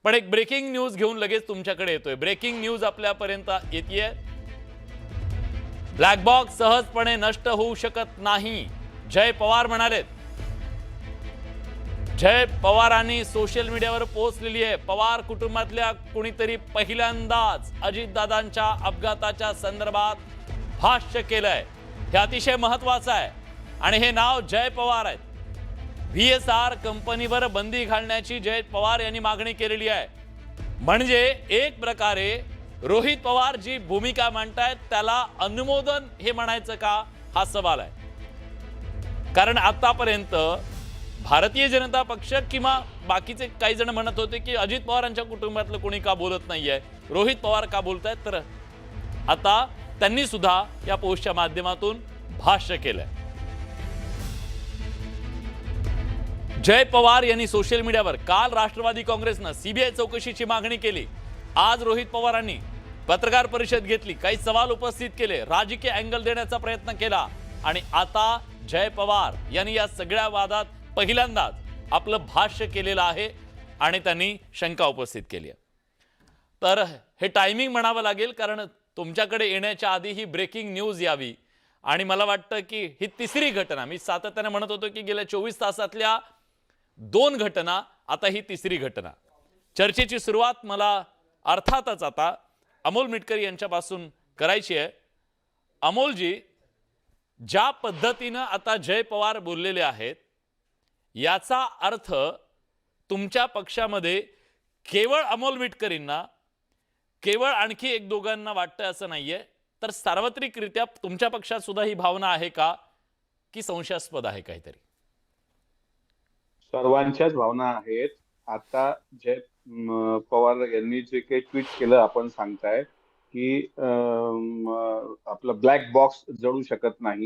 पण एक breaking news घेऊन लगेच तुमच्याकडे येतोय। ब्रेकिंग न्यूज आपल्यापर्यंत येतेय, ब्लॅक बॉक्स सहजपणे नष्ट होऊ शकत नाही, जय पवार म्हणालेत। जय पवारांनी सोशल मीडियावर पोस्ट लिहिली आहे। पवार कुटुंबातल्या कोणीतरी पहिल्यांदाच अजितदादांच्या अपघाताच्या संदर्भात भाष्य केलंय। हे अतिशय महत्त्वाचं आहे आणि हे नाव जय पवार आहेत। VSR कंपनीवर बंदी घालण्याची जय पवार यांनी मागणी केलेली आहे। म्हणजे एक प्रकारे रोहित पवार जी भूमिका मांडतायत त्याला अनुमोदन हे म्हणायचं का, हा सवाल आहे। कारण आतापर्यंत भारतीय जनता पक्ष किंवा बाकीचे काही जण म्हणत होते की अजित पवारांच्या कुटुंबातलं कोणी का बोलत नाहीये, रोहित पवार का बोलतायत, तर आता त्यांनी सुद्धा या पोस्टच्या माध्यमातून भाष्य केलंय। जय पवार यांनी सोशल मीडियावर काल राष्ट्रवादी काँग्रेसनं सीबीआय चौकशीची मागणी केली। आज रोहित पवारांनी पत्रकार परिषद घेतली, काही सवाल उपस्थित केले, राजकीय अँगल देण्याचा प्रयत्न केला आणि आता जय पवार यांनी या सगळ्या वादात पहिल्यांदाच आपलं भाष्य केलेलं आहे आणि त्यांनी शंका उपस्थित केली आहे। तर हे टायमिंग म्हणावं लागेल, कारण तुमच्याकडे येण्याच्या आधी ही ब्रेकिंग न्यूज यावी आणि मला वाटतं की ही तिसरी घटना, मी सातत्याने म्हणत होतो की गेल्या 24 तासातल्या 2 घटना, आता ही तिसरी घटना। चर्चेची सुरुवात मला अर्थातच आता अमोल मिटकरी यांच्यापासून करायची आहे। अमोलजी, ज्या पद्धतीनं आता जय पवार बोललेले आहेत याचा अर्थ तुमच्या पक्षामध्ये केवळ अमोल मिटकरींना, केवळ आणखी एक दोघांना वाटतं असं नाहीये, तर सार्वत्रिकरित्या तुमच्या पक्षात सुद्धा ही भावना आहे का, की संशयास्पद आहे काहीतरी? सर्वांच्याच भावना आहेत। आता जय पवार यांनी जे काही ट्विट केलं, आपण सांगताय की आपलं ब्लॅक बॉक्स जळू शकत नाही,